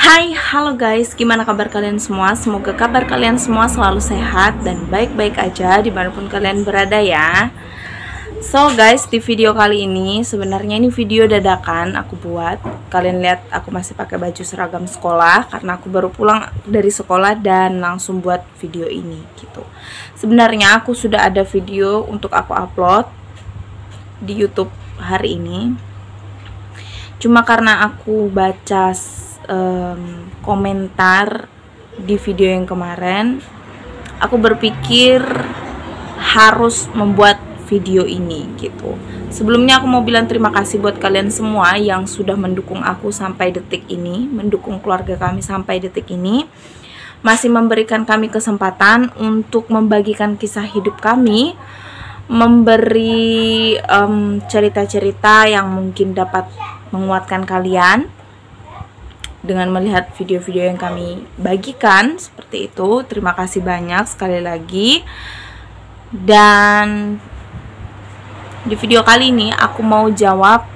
Hai, halo guys, gimana kabar kalian semua? Semoga kabar kalian semua selalu sehat dan baik-baik aja dimanapun kalian berada ya. So guys, di video kali ini sebenarnya ini video dadakan aku buat. Kalian lihat aku masih pakai baju seragam sekolah karena aku baru pulang dari sekolah dan langsung buat video ini gitu. Sebenarnya aku sudah ada video untuk aku upload di YouTube hari ini. Cuma karena aku baca komentar di video yang kemarin, aku berpikir harus membuat video ini gitu. Sebelumnya aku mau bilang terima kasih buat kalian semua yang sudah mendukung aku sampai detik ini, mendukung keluarga kami sampai detik ini, masih memberikan kami kesempatan untuk membagikan kisah hidup kami, memberi cerita-cerita yang mungkin dapat menguatkan kalian dengan melihat video-video yang kami bagikan seperti itu. Terima kasih banyak sekali lagi. Dan di video kali ini aku mau jawab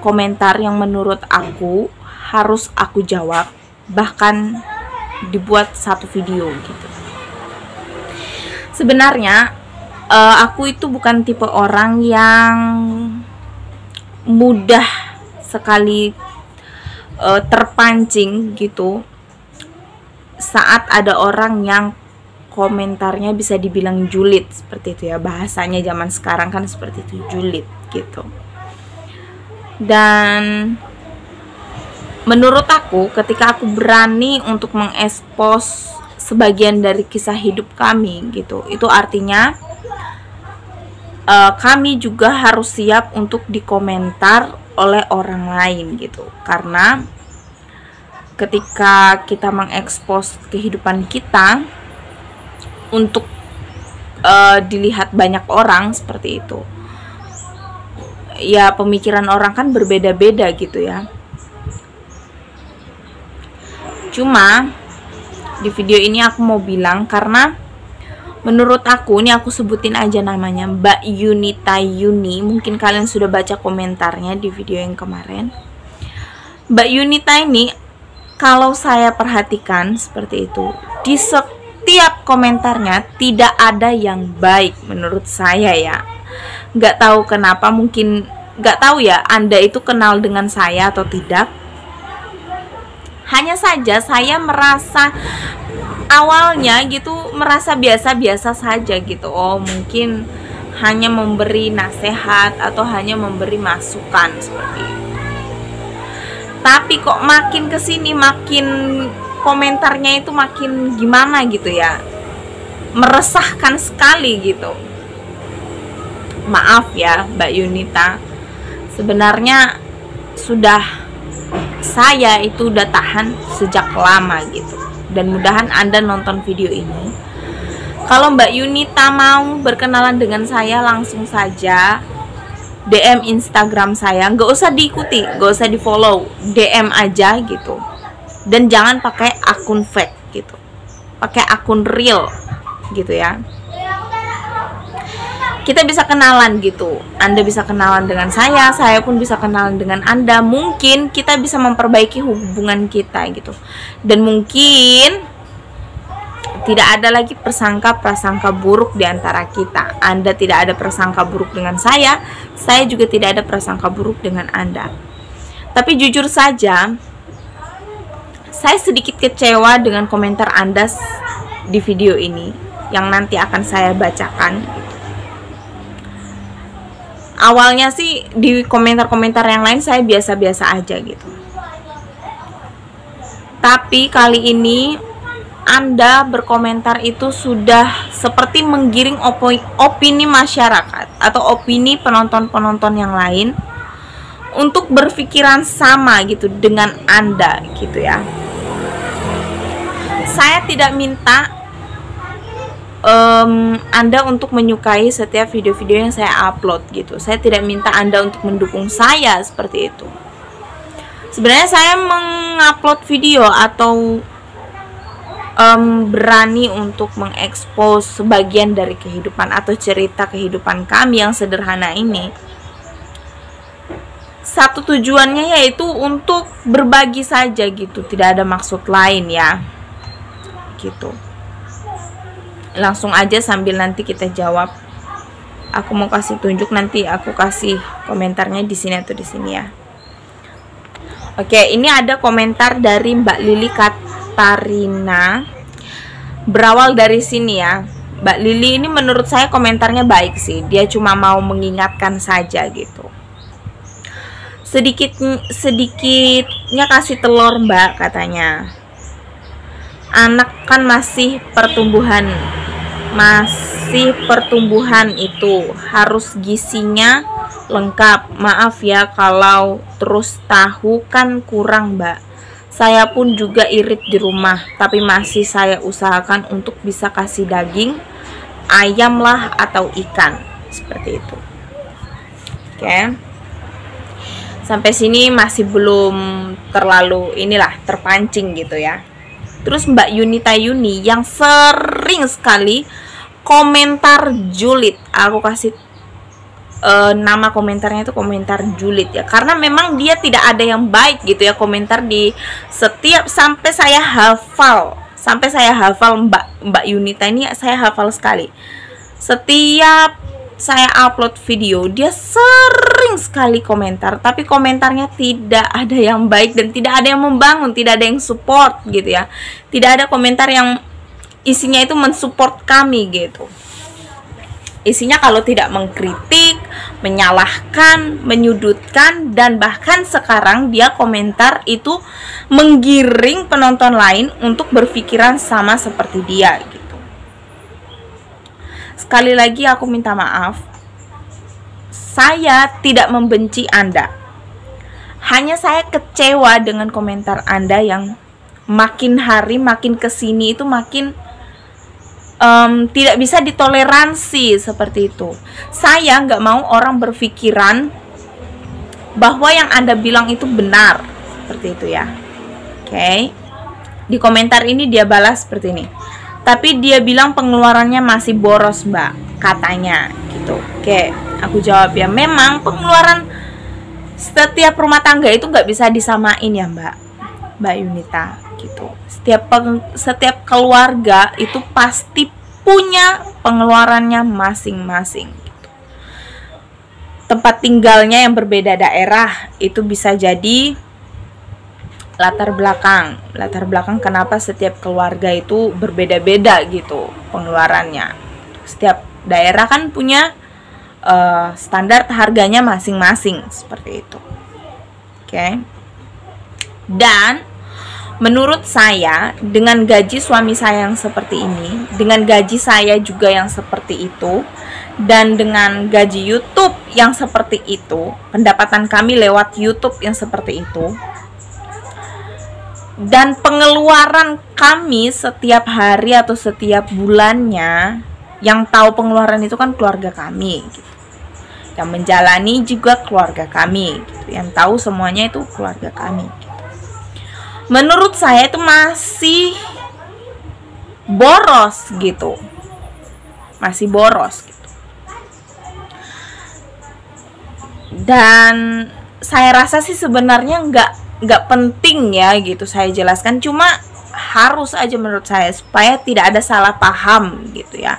komentar yang menurut aku harus aku jawab, bahkan dibuat satu video gitu. Sebenarnya aku itu bukan tipe orang yang mudah sekali terpancing gitu saat ada orang yang komentarnya bisa dibilang julid seperti itu ya, bahasanya zaman sekarang kan seperti itu, julid gitu. Dan menurut aku ketika aku berani untuk mengekspos sebagian dari kisah hidup kami gitu, itu artinya kami juga harus siap untuk dikomentar oleh orang lain gitu. Karena ketika kita mengekspos kehidupan kita untuk dilihat banyak orang seperti itu, ya pemikiran orang kan berbeda-beda gitu ya. Cuma di video ini aku mau bilang, karena menurut aku, ini aku sebutin aja namanya, Mbak Yunita Yuni. Mungkin kalian sudah baca komentarnya di video yang kemarin. Mbak Yunita ini, kalau saya perhatikan seperti itu, di setiap komentarnya tidak ada yang baik menurut saya ya. Nggak tahu kenapa, mungkin nggak tahu ya Anda itu kenal dengan saya atau tidak. Hanya saja saya merasa awalnya gitu merasa biasa-biasa saja gitu. Oh, mungkin hanya memberi nasihat atau hanya memberi masukan seperti itu. Tapi kok makin kesini makin komentarnya itu makin gimana gitu ya, meresahkan sekali gitu. Maaf ya Mbak Yunita, sebenarnya saya itu udah tahan sejak lama gitu. Dan mudahan Anda nonton video ini. Kalau Mbak Yunita mau berkenalan dengan saya, langsung saja DM Instagram saya. Nggak usah diikuti, nggak usah di follow, DM aja gitu. Dan jangan pakai akun fake gitu, pakai akun real gitu ya. Kita bisa kenalan gitu, Anda bisa kenalan dengan saya pun bisa kenalan dengan Anda. Mungkin kita bisa memperbaiki hubungan kita gitu. Dan mungkin tidak ada lagi prasangka buruk di antara kita. Anda tidak ada prasangka buruk dengan saya juga tidak ada prasangka buruk dengan Anda. Tapi jujur saja, saya sedikit kecewa dengan komentar Anda di video ini yang nanti akan saya bacakan gitu. Awalnya sih di komentar-komentar yang lain saya biasa-biasa aja gitu. Tapi kali ini Anda berkomentar itu sudah seperti menggiring opini masyarakat atau opini penonton-penonton yang lain untuk berpikiran sama gitu dengan Anda gitu ya. Saya tidak minta Anda untuk menyukai setiap video-video yang saya upload gitu. Saya tidak minta Anda untuk mendukung saya seperti itu. Sebenarnya saya mengupload video atau berani untuk mengekspos sebagian dari kehidupan atau cerita kehidupan kami yang sederhana ini, satu tujuannya yaitu untuk berbagi saja gitu, tidak ada maksud lain ya gitu. Langsung aja sambil nanti kita jawab. Aku mau kasih tunjuk, nanti aku kasih komentarnya di sini atau di sini ya. Oke, ini ada komentar dari Mbak Lili Katarina. Berawal dari sini ya. Mbak Lili ini menurut saya komentarnya baik sih. Dia cuma mau mengingatkan saja gitu. Sedikitnya kasih telur Mbak, katanya. Anak kan masih pertumbuhan itu harus gizinya lengkap. Maaf ya kalau terus tahu kan kurang Mbak. Saya pun juga irit di rumah, tapi masih saya usahakan untuk bisa kasih daging ayam lah atau ikan, seperti itu. Oke. Sampai sini masih belum terlalu terpancing gitu ya. Terus Mbak Yunita Yuni yang sering sekali komentar julid. Aku kasih nama komentarnya itu komentar julid ya, karena memang dia tidak ada yang baik gitu ya. Komentar di setiap, sampai saya hafal Mbak Yunita ini, saya hafal sekali. Setiap saya upload video dia sering sekali komentar, tapi komentarnya tidak ada yang baik dan tidak ada yang membangun, tidak ada yang support gitu ya. Tidak ada komentar yang isinya itu mensupport kami gitu. Isinya kalau tidak mengkritik, menyalahkan, menyudutkan, dan bahkan sekarang dia komentar itu menggiring penonton lain untuk berpikiran sama seperti dia gitu. Sekali lagi aku minta maaf. Saya tidak membenci Anda. Hanya saya kecewa dengan komentar Anda yang makin hari makin kesini itu makin tidak bisa ditoleransi seperti itu. Saya nggak mau orang berpikiran bahwa yang Anda bilang itu benar, seperti itu ya. Oke. Di komentar ini dia balas seperti ini. Tapi dia bilang pengeluarannya masih boros Mbak, katanya gitu. Oke, aku jawab ya, memang pengeluaran setiap rumah tangga itu nggak bisa disamain ya Mbak Yunita gitu. Setiap keluarga itu pasti punya pengeluarannya masing-masing gitu. Tempat tinggalnya yang berbeda daerah itu bisa jadi latar belakang kenapa setiap keluarga itu berbeda-beda gitu pengeluarannya. Setiap daerah kan punya standar harganya masing-masing, seperti itu. Oke. Dan menurut saya, dengan gaji suami saya yang seperti ini, dengan gaji saya juga yang seperti itu, dan dengan gaji YouTube yang seperti itu, pendapatan kami lewat YouTube yang seperti itu, dan pengeluaran kami setiap hari atau setiap bulannya, yang tahu pengeluaran itu kan keluarga kami gitu. Yang menjalani juga keluarga kami gitu. Yang tahu semuanya itu keluarga kami gitu. Menurut saya itu masih boros gitu. Masih boros gitu. Dan saya rasa sih sebenarnya nggak penting ya gitu saya jelaskan, cuma harus aja menurut saya supaya tidak ada salah paham gitu ya.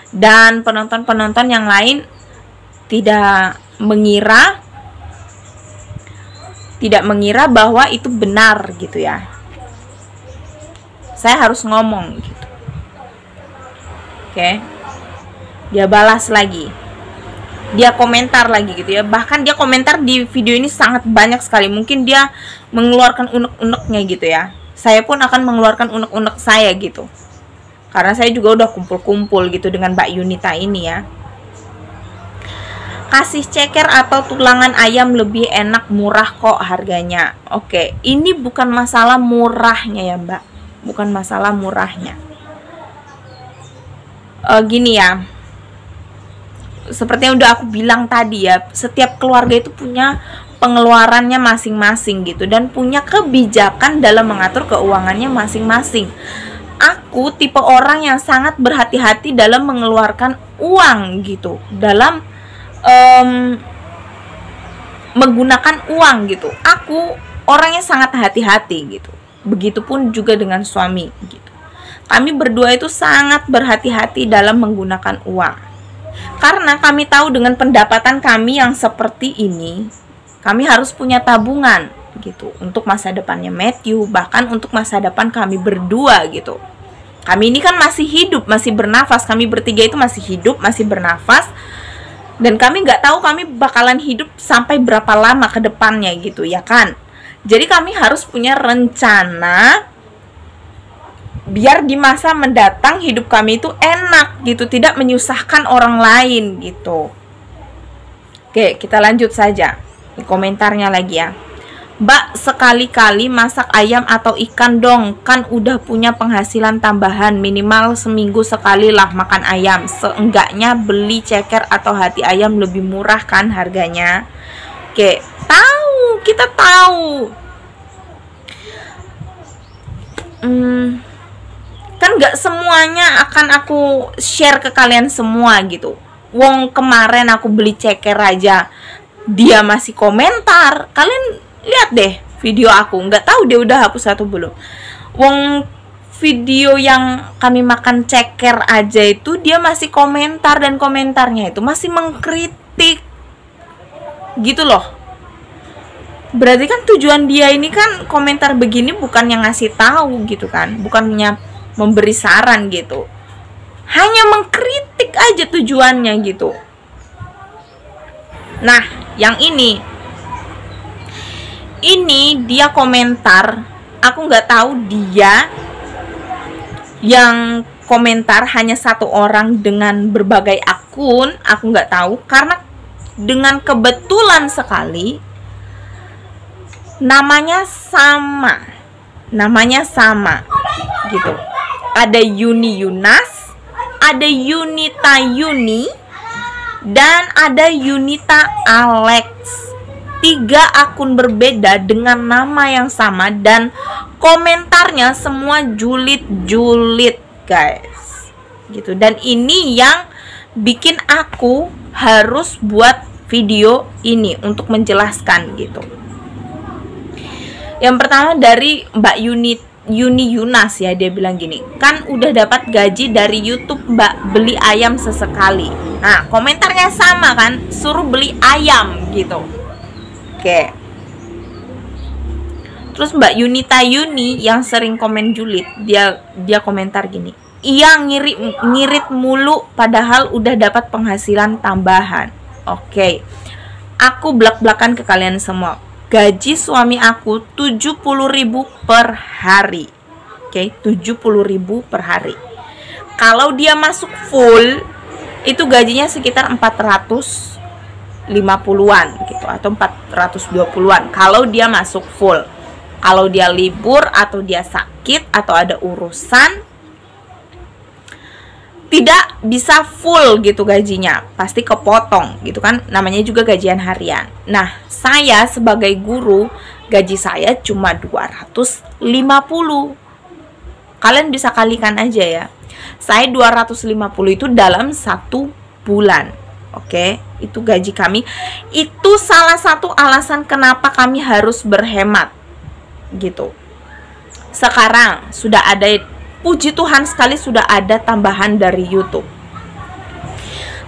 Dan penonton-penonton yang lain tidak mengira bahwa itu benar gitu ya. Saya harus ngomong gitu. Oke. Dia balas lagi. Dia komentar lagi gitu ya. Bahkan dia komentar di video ini sangat banyak sekali. Mungkin dia mengeluarkan unek-uneknya gitu ya. Saya pun akan mengeluarkan unek-unek saya gitu. Karena saya juga udah kumpul-kumpul gitu dengan Mbak Yunita ini ya. Kasih ceker atau tulangan ayam lebih enak, murah kok harganya. Oke, ini bukan masalah murahnya ya Mbak. Bukan masalah murahnya. Gini ya. Seperti yang udah aku bilang tadi ya, setiap keluarga itu punya pengeluarannya masing-masing gitu, dan punya kebijakan dalam mengatur keuangannya masing-masing. Aku tipe orang yang sangat berhati-hati dalam mengeluarkan uang gitu, dalam menggunakan uang gitu. Aku orangnya sangat hati-hati gitu. Begitupun juga dengan suami gitu. Kami berdua itu sangat berhati-hati dalam menggunakan uang. Karena kami tahu dengan pendapatan kami yang seperti ini, kami harus punya tabungan gitu untuk masa depannya Matthew, bahkan untuk masa depan kami berdua gitu. Kami ini kan masih hidup, masih bernafas. Kami bertiga itu masih hidup, masih bernafas. Dan kami nggak tahu kami bakalan hidup sampai berapa lama ke depannya gitu, ya kan? Jadi kami harus punya rencana biar di masa mendatang hidup kami itu enak gitu, tidak menyusahkan orang lain gitu. Oke, kita lanjut saja. Di komentarnya lagi ya. Mbak, sekali-kali masak ayam atau ikan dong, kan udah punya penghasilan tambahan, minimal seminggu sekali lah makan ayam. Seenggaknya beli ceker atau hati ayam lebih murah kan harganya. Oke, kita tahu. Kan nggak semuanya akan aku share ke kalian semua gitu. Wong kemarin aku beli ceker aja, dia masih komentar. Kalian lihat deh video aku, nggak tahu dia udah hapus atau belum. Wong video yang kami makan ceker aja itu dia masih komentar, dan komentarnya itu masih mengkritik gitu loh. Berarti kan tujuan dia ini kan komentar begini bukan yang ngasih tahu gitu kan, bukannya memberi saran gitu, hanya mengkritik aja tujuannya gitu. Nah, yang ini dia komentar, aku nggak tahu dia yang komentar hanya satu orang dengan berbagai akun, aku nggak tahu, karena dengan kebetulan sekali namanya sama gitu. Ada Yuni Yunas, ada Yunita Yuni, dan ada Yunita Alex. 3 akun berbeda dengan nama yang sama, dan komentarnya semua julid-julid guys gitu. Dan ini yang bikin aku harus buat video ini untuk menjelaskan gitu. Yang pertama dari Mbak Yuni Yunas ya, dia bilang gini, kan udah dapat gaji dari YouTube Mbak, beli ayam sesekali. Nah, komentarnya sama kan, suruh beli ayam gitu. Oke. Terus Mbak Yunita Yuni yang sering komen julid, dia komentar gini, iya ngirit mulu padahal udah dapat penghasilan tambahan. Oke. Aku belak-belakan ke kalian semua. Gaji suami aku 70.000 per hari. Oke, 70.000 per hari. Kalau dia masuk full, itu gajinya sekitar 450-an gitu, atau 420-an kalau dia masuk full. Kalau dia libur atau dia sakit atau ada urusan, tidak bisa full gitu gajinya, pasti kepotong gitu kan, namanya juga gajian harian. Nah, saya sebagai guru, gaji saya cuma 250. Kalian bisa kalikan aja ya. Saya 250 itu dalam 1 bulan. Oke, itu gaji kami. Itu salah satu alasan kenapa kami harus berhemat gitu. Sekarang sudah ada, puji Tuhan sekali, sudah ada tambahan dari YouTube.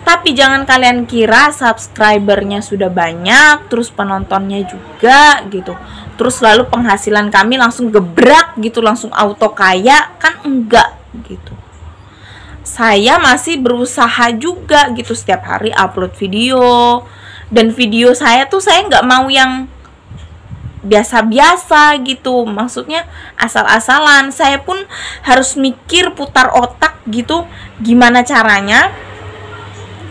Tapi jangan kalian kira subscribernya sudah banyak, terus penontonnya juga gitu, terus lalu penghasilan kami langsung gebrak gitu, langsung auto kaya, kan enggak gitu. Saya masih berusaha juga gitu, setiap hari upload video. Dan video saya tuh saya nggak mau yang biasa-biasa gitu, maksudnya asal-asalan. Saya pun harus mikir, putar otak gitu, gimana caranya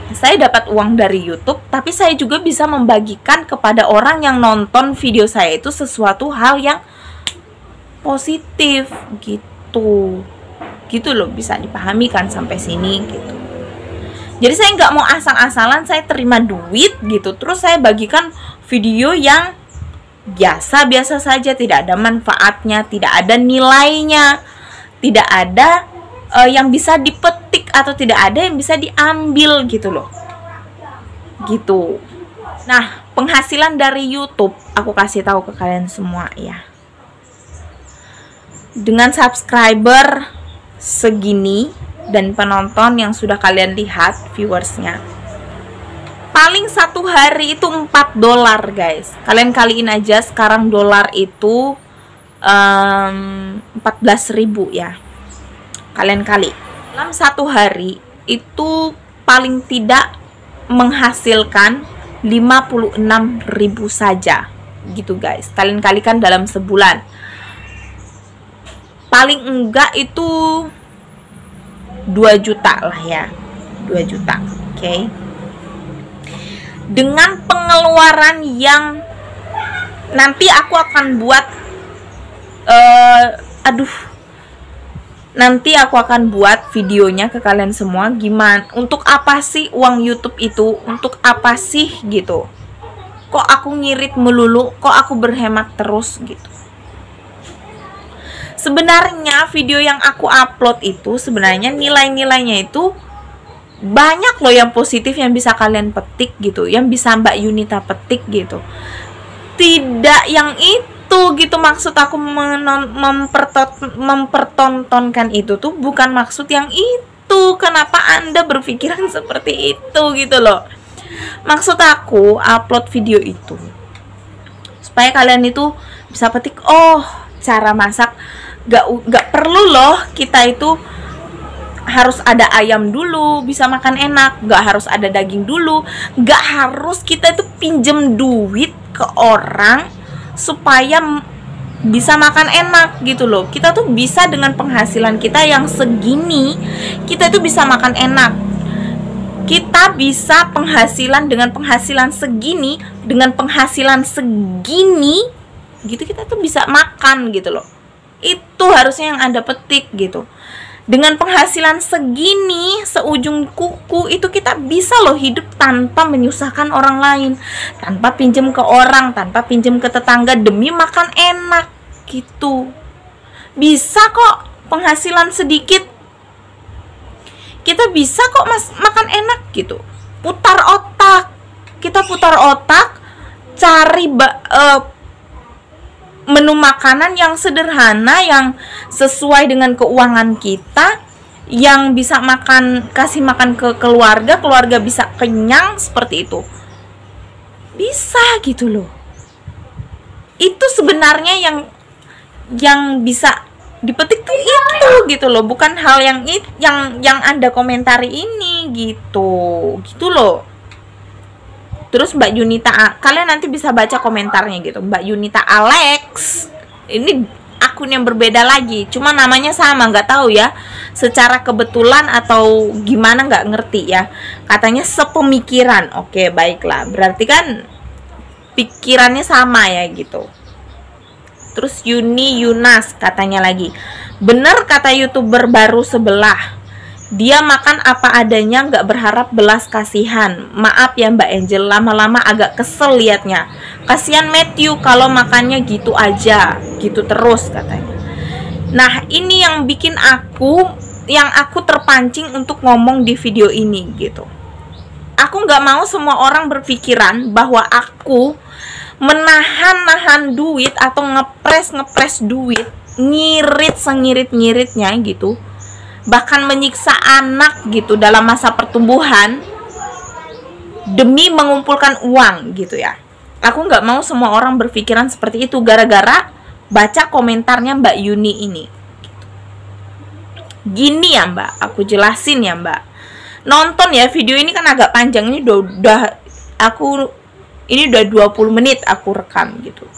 saya dapat uang dari YouTube, tapi saya juga bisa membagikan kepada orang yang nonton video saya itu sesuatu hal yang positif gitu. Gitu loh, bisa dipahami kan sampai sini gitu. Jadi saya nggak mau asal-asalan saya terima duit gitu, terus saya bagikan video yang biasa-biasa saja, tidak ada manfaatnya, tidak ada nilainya, tidak ada yang bisa dipetik, atau tidak ada yang bisa diambil gitu loh. Gitu. Nah, penghasilan dari YouTube, aku kasih tahu ke kalian semua ya. Dengan subscriber segini dan penonton yang sudah kalian lihat viewersnya, paling satu hari itu $4 guys. Kalian kaliin aja, sekarang dolar itu 14.000 ya. Kalian kali dalam satu hari itu paling tidak menghasilkan 56.000 saja gitu guys. Kalian kalikan dalam sebulan, paling enggak itu 2 juta lah ya, 2 juta. Oke. Dengan pengeluaran yang nanti aku akan buat nanti aku akan buat videonya ke kalian semua, gimana, untuk apa sih uang YouTube itu, untuk apa sih gitu. Kok aku ngirit melulu, kok aku berhemat terus gitu. Sebenarnya video yang aku upload itu sebenarnya nilai-nilainya itu banyak loh yang positif yang bisa kalian petik gitu, yang bisa Mbak Yunita petik gitu. Tidak yang itu gitu, maksud aku mempertontonkan itu tuh bukan maksud yang itu. Kenapa Anda berpikiran seperti itu gitu loh. Maksud aku upload video itu supaya kalian itu bisa petik, oh cara masak gak perlu loh kita itu harus ada ayam dulu bisa makan enak, gak harus ada daging dulu, gak harus kita itu pinjem duit ke orang supaya bisa makan enak gitu loh. Kita tuh bisa dengan penghasilan kita yang segini, kita tuh bisa makan enak. Kita bisa penghasilan dengan penghasilan segini, dengan penghasilan segini gitu, kita tuh bisa makan gitu loh. Itu harusnya yang Anda petik gitu. Dengan penghasilan segini, seujung kuku itu kita bisa loh hidup tanpa menyusahkan orang lain, tanpa pinjem ke orang, tanpa pinjem ke tetangga demi makan enak gitu. Bisa kok penghasilan sedikit, kita bisa kok makan enak gitu. Putar otak, kita putar otak, cari menu makanan yang sederhana, yang sesuai dengan keuangan kita, yang bisa kasih makan ke keluarga, keluarga bisa kenyang, seperti itu. Bisa gitu loh. Itu sebenarnya yang bisa dipetik tuh itu gitu loh, bukan hal yang Anda komentari ini gitu loh. Terus Mbak Yunita, kalian nanti bisa baca komentarnya gitu. Mbak Yunita Alex, ini akun yang berbeda lagi, cuma namanya sama, nggak tahu ya secara kebetulan atau gimana, nggak ngerti ya. Katanya sepemikiran. Oke, baiklah, berarti kan pikirannya sama ya gitu. Terus Yuni Yunas katanya lagi, bener kata YouTuber baru sebelah, dia makan apa adanya, nggak berharap belas kasihan. Maaf ya Mbak Angel, lama-lama agak kesel liatnya. Kasihan Matthew kalau makannya gitu aja, gitu terus katanya. Nah ini yang bikin aku terpancing untuk ngomong di video ini gitu. Aku nggak mau semua orang berpikiran bahwa aku menahan duit atau ngepres duit, ngirit sengirit-ngiritnya gitu, bahkan menyiksa anak gitu dalam masa pertumbuhan demi mengumpulkan uang gitu ya. Aku nggak mau semua orang berpikiran seperti itu gara-gara baca komentarnya Mbak Yuni ini. Gini ya Mbak, aku jelasin ya Mbak. Nonton ya, video ini kan agak panjang, ini udah 20 menit aku rekam gitu.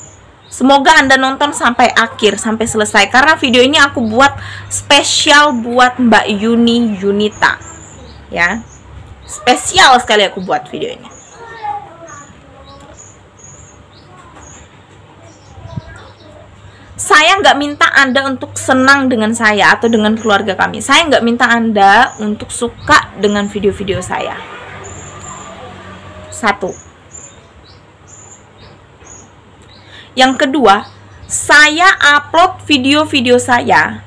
Semoga Anda nonton sampai akhir, sampai selesai, karena video ini aku buat spesial buat Mbak Yunita ya. Spesial sekali aku buat video ini. Saya nggak minta Anda untuk senang dengan saya atau dengan keluarga kami. Saya nggak minta Anda untuk suka dengan video-video saya. Satu. Yang kedua, saya upload video-video saya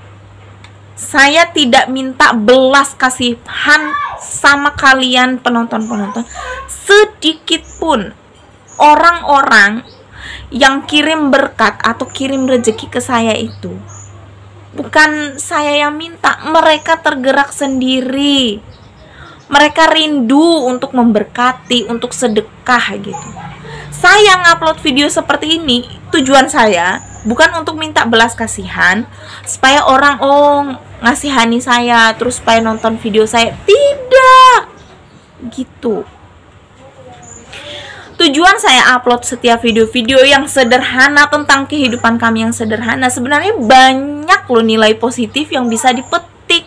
tidak minta belas kasihan sama kalian penonton-penonton sedikit pun. orang-orang yang kirim berkat atau kirim rezeki ke saya itu bukan saya yang minta, mereka tergerak sendiri. Mereka rindu untuk memberkati, untuk sedekah gitu. Saya ngupload video seperti ini, tujuan saya bukan untuk minta belas kasihan supaya orang ngasihani saya terus supaya nonton video saya. Tidak gitu. Tujuan saya upload setiap video-video yang sederhana tentang kehidupan kami yang sederhana. Sebenarnya banyak loh nilai positif yang bisa dipetik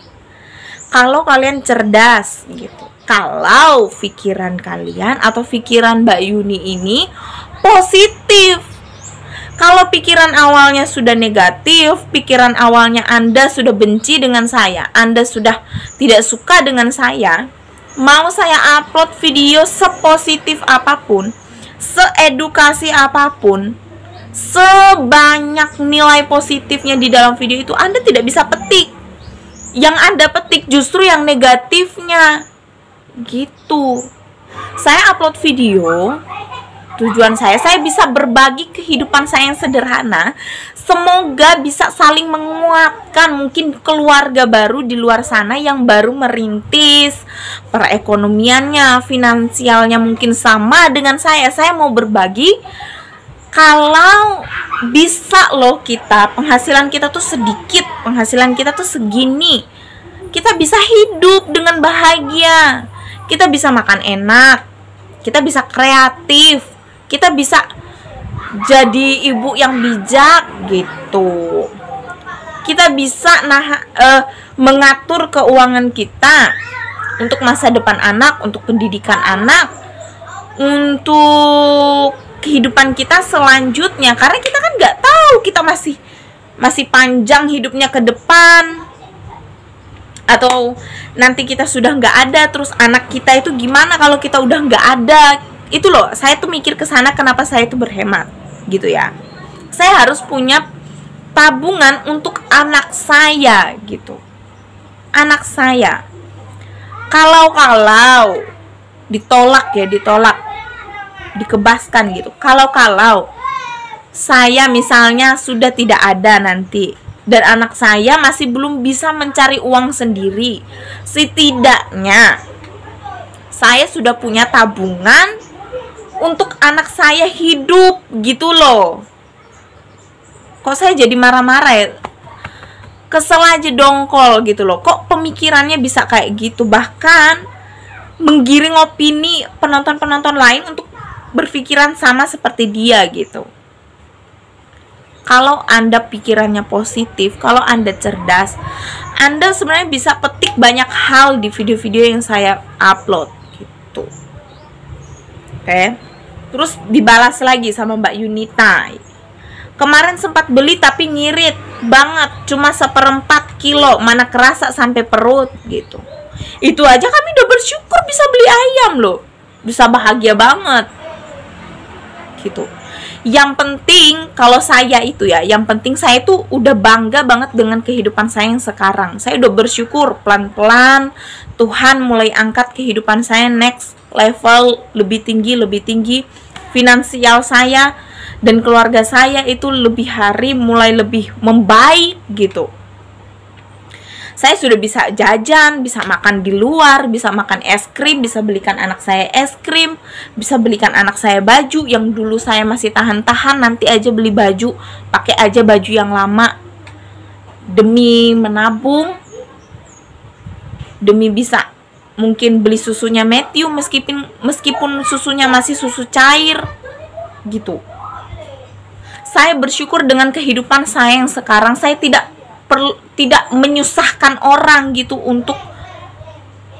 kalau kalian cerdas gitu. Kalau pikiran kalian atau pikiran Mbak Yuni ini positif. Kalau pikiran awalnya sudah negatif, pikiran awalnya Anda sudah benci dengan saya, Anda sudah tidak suka dengan saya, mau saya upload video sepositif apapun, seedukasi apapun, sebanyak nilai positifnya di dalam video itu, Anda tidak bisa petik. Yang Anda petik justru yang negatifnya. Gitu. Saya upload video, tujuan saya bisa berbagi kehidupan saya yang sederhana. Semoga bisa saling menguatkan mungkin keluarga baru di luar sana yang baru merintis, perekonomiannya, finansialnya mungkin sama dengan saya. Saya mau berbagi kalau bisa loh kita, penghasilan kita tuh sedikit, penghasilan kita tuh segini, kita bisa hidup dengan bahagia, kita bisa makan enak, kita bisa kreatif, kita bisa jadi ibu yang bijak gitu. Kita bisa mengatur keuangan kita untuk masa depan anak, untuk pendidikan anak, untuk kehidupan kita selanjutnya. Karena kita kan nggak tahu kita masih panjang hidupnya ke depan, atau nanti kita sudah nggak ada, terus anak kita itu gimana kalau kita udah nggak ada. Itu loh, saya tuh mikir ke sana, kenapa saya itu berhemat gitu ya. Saya harus punya tabungan untuk anak saya gitu. Anak saya kalau ditolak, dikebaskan gitu. Kalau saya misalnya sudah tidak ada nanti, dan anak saya masih belum bisa mencari uang sendiri, setidaknya saya sudah punya tabungan untuk anak saya hidup gitu loh. Kok saya jadi marah-marah ya? Kesel aja, dongkol gitu loh. Kok pemikirannya bisa kayak gitu? Bahkan menggiring opini penonton-penonton lain untuk berpikiran sama seperti dia gitu. Kalau Anda pikirannya positif, kalau Anda cerdas, Anda sebenarnya bisa petik banyak hal di video-video yang saya upload gitu. Oke. Terus dibalas lagi sama Mbak Yunita. Kemarin sempat beli tapi ngirit banget, cuma 1/4 kilo, mana kerasa sampai perut gitu. Itu aja kami udah bersyukur bisa beli ayam loh. Bisa bahagia banget. Gitu. Yang penting kalau saya itu ya, yang penting saya tuh udah bangga banget dengan kehidupan saya yang sekarang. Saya udah bersyukur, pelan-pelan Tuhan mulai angkat kehidupan saya next level, lebih tinggi. Finansial saya dan keluarga saya itu lebih hari mulai lebih membaik gitu. Saya sudah bisa jajan, bisa makan di luar, bisa makan es krim, bisa belikan anak saya es krim, bisa belikan anak saya baju yang dulu saya masih tahan-tahan, nanti aja beli baju, pakai aja baju yang lama. Demi menabung, demi bisa mungkin beli susunya Matthew meskipun susunya masih susu cair gitu. Saya bersyukur dengan kehidupan saya yang sekarang. Saya tidak menyusahkan orang gitu untuk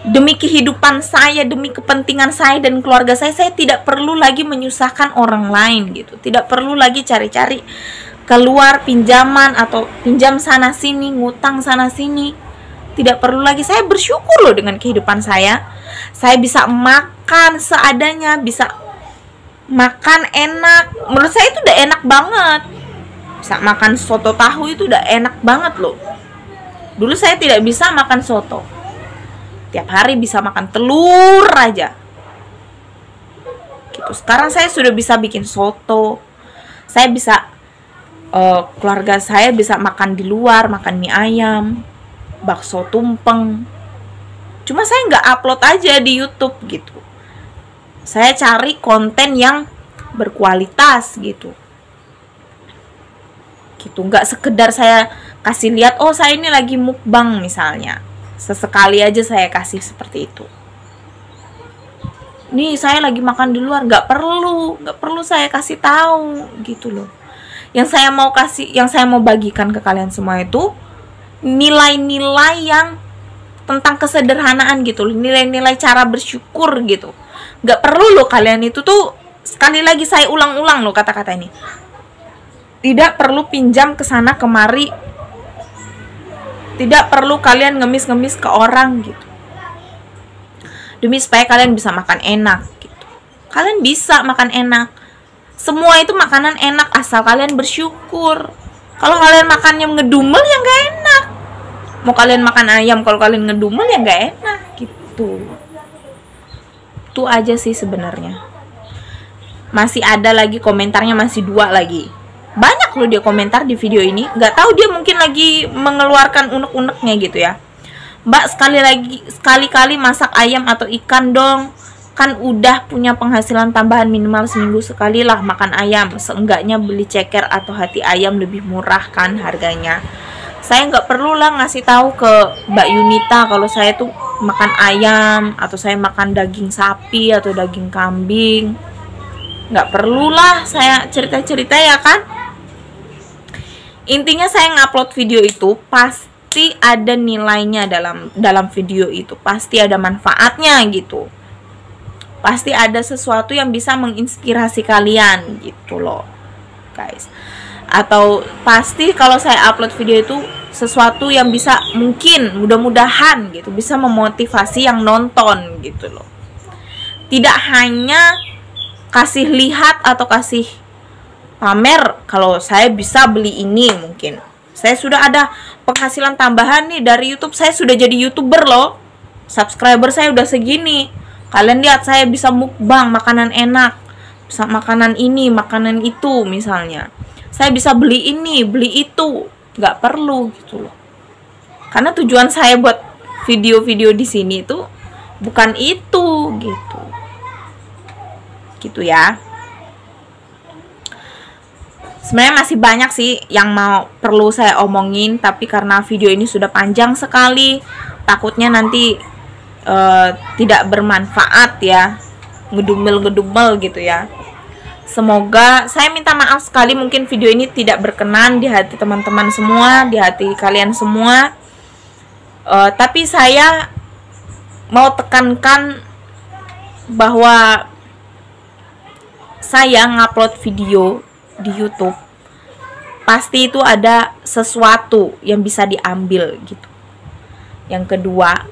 demi kehidupan saya, demi kepentingan saya dan keluarga saya tidak perlu lagi menyusahkan orang lain gitu. Tidak perlu lagi cari-cari keluar pinjaman atau pinjam sana sini, ngutang sana sini. Tidak perlu lagi. Saya bersyukur loh dengan kehidupan saya. Saya bisa makan seadanya, bisa makan enak. Menurut saya itu udah enak banget. Bisa makan soto tahu itu udah enak banget loh. Dulu saya tidak bisa makan soto. Tiap hari bisa makan telur aja gitu. gitu. Sekarang saya sudah bisa bikin soto, saya bisa keluarga saya bisa makan di luar, makan mie ayam, bakso tumpeng. Cuma saya nggak upload aja di YouTube gitu. Saya cari konten yang berkualitas gitu. Gitu, nggak sekedar saya kasih lihat, oh saya ini lagi mukbang misalnya. Sesekali aja saya kasih seperti itu. Nih saya lagi makan di luar, nggak perlu saya kasih tahu gitu loh. Yang saya mau bagikan ke kalian semua itu nilai-nilai yang tentang kesederhanaan gitu loh, nilai-nilai cara bersyukur gitu. Nggak perlu loh kalian itu tuh, sekali lagi saya ulang-ulang loh kata-kata ini. Tidak perlu pinjam ke sana kemari. Tidak perlu kalian ngemis-ngemis ke orang gitu. Demi supaya kalian bisa makan enak gitu. Kalian bisa makan enak. Semua itu makanan enak asal kalian bersyukur. Kalau kalian makannya ngedumel ya nggak enak. Mau kalian makan ayam, kalau kalian ngedumel ya nggak enak gitu. Itu aja sih sebenarnya. Masih ada lagi komentarnya, masih 2 lagi. Banyak loh dia komentar di video ini. Nggak tahu dia mungkin lagi mengeluarkan unek-uneknya gitu ya. Mbak, sekali-kali masak ayam atau ikan dong. Kan udah punya penghasilan tambahan, minimal seminggu sekali lah makan ayam. Seenggaknya beli ceker atau hati ayam, lebih murah kan harganya. Saya nggak perlu lah ngasih tahu ke Mbak Yunita kalau saya tuh makan ayam atau saya makan daging sapi atau daging kambing. Nggak perlu lah saya cerita-cerita ya kan. Intinya saya ngupload video itu pasti ada nilainya dalam video itu, pasti ada manfaatnya gitu, pasti ada sesuatu yang bisa menginspirasi kalian gitu loh guys. Atau pasti kalau saya upload video itu sesuatu yang bisa, mungkin mudah-mudahan gitu, bisa memotivasi yang nonton gitu loh. Tidak hanya kasih lihat atau kasih pamer kalau saya bisa beli ini. Mungkin saya sudah ada penghasilan tambahan nih dari YouTube, saya sudah jadi YouTuber loh, subscriber saya udah segini. Kalian lihat saya bisa mukbang makanan enak, bisa makanan ini, makanan itu misalnya. Saya bisa beli ini, beli itu. Nggak perlu gitu loh. Karena tujuan saya buat video-video di sini itu bukan itu gitu. Gitu ya. Sebenarnya masih banyak sih yang perlu saya omongin, tapi karena video ini sudah panjang sekali, takutnya nanti tidak bermanfaat ya, ngedumel-ngedumel gitu ya. Semoga, saya minta maaf sekali mungkin video ini tidak berkenan di hati teman-teman semua, di hati kalian semua. Tapi saya mau tekankan bahwa saya ngupload video di YouTube pasti itu ada sesuatu yang bisa diambil gitu. Yang kedua,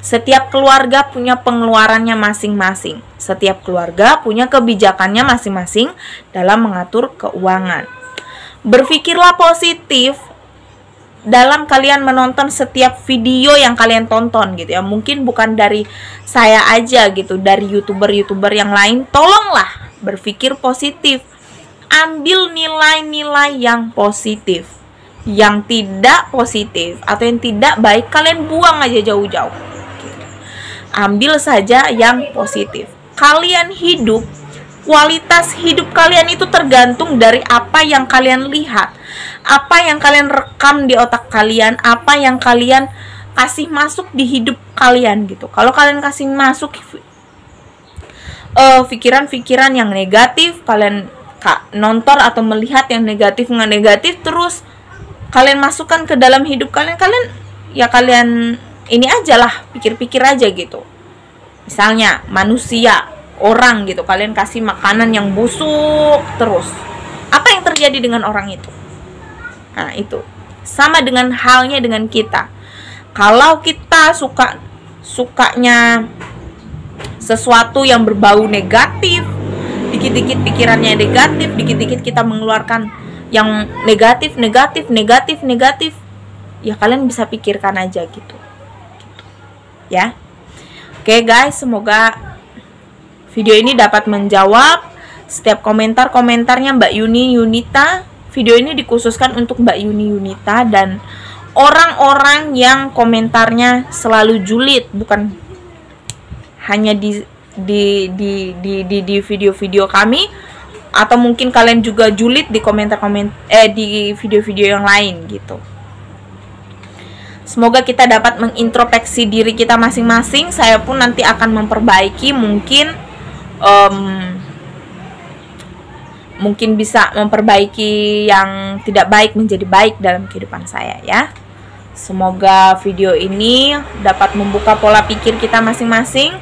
setiap keluarga punya pengeluarannya masing-masing. Setiap keluarga punya kebijakannya masing-masing dalam mengatur keuangan. Berpikirlah positif dalam kalian menonton setiap video yang kalian tonton gitu ya. Mungkin bukan dari saya aja gitu, dari YouTuber-YouTuber yang lain. Tolonglah berpikir positif. Ambil nilai-nilai yang positif. Yang tidak positif atau yang tidak baik, kalian buang aja jauh-jauh. Ambil saja yang positif. Kalian hidup, kualitas hidup kalian itu tergantung dari apa yang kalian lihat, apa yang kalian rekam di otak kalian, apa yang kalian kasih masuk di hidup kalian gitu. Kalau kalian kasih masuk pikiran-pikiran yang negatif, kalian nonton atau melihat yang negatif terus kalian masukkan ke dalam hidup kalian, kalian ini aja lah, pikir-pikir aja gitu. Misalnya manusia, orang gitu, kalian kasih makanan yang busuk terus, apa yang terjadi dengan orang itu? Nah itu sama dengan halnya dengan kita. Kalau kita sukanya sesuatu yang berbau negatif, dikit-dikit pikirannya negatif, dikit-dikit kita mengeluarkan yang negatif, ya kalian bisa pikirkan aja gitu. Ya. Oke guys, semoga Video ini dapat menjawab setiap komentar-komentarnya Mbak Yuni Yunita. Video ini dikhususkan untuk Mbak Yuni Yunita dan orang-orang yang komentarnya selalu julid, bukan hanya di video-video kami, atau mungkin kalian juga julid di di video-video yang lain gitu. Semoga kita dapat mengintrospeksi diri kita masing-masing. Saya pun nanti akan memperbaiki, mungkin bisa memperbaiki yang tidak baik menjadi baik dalam kehidupan saya ya. Semoga video ini dapat membuka pola pikir kita masing-masing,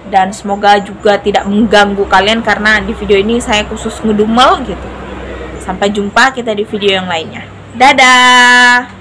dan semoga juga tidak mengganggu kalian karena di video ini saya khusus ngedumel gitu. Sampai jumpa kita di video yang lainnya. Dadah.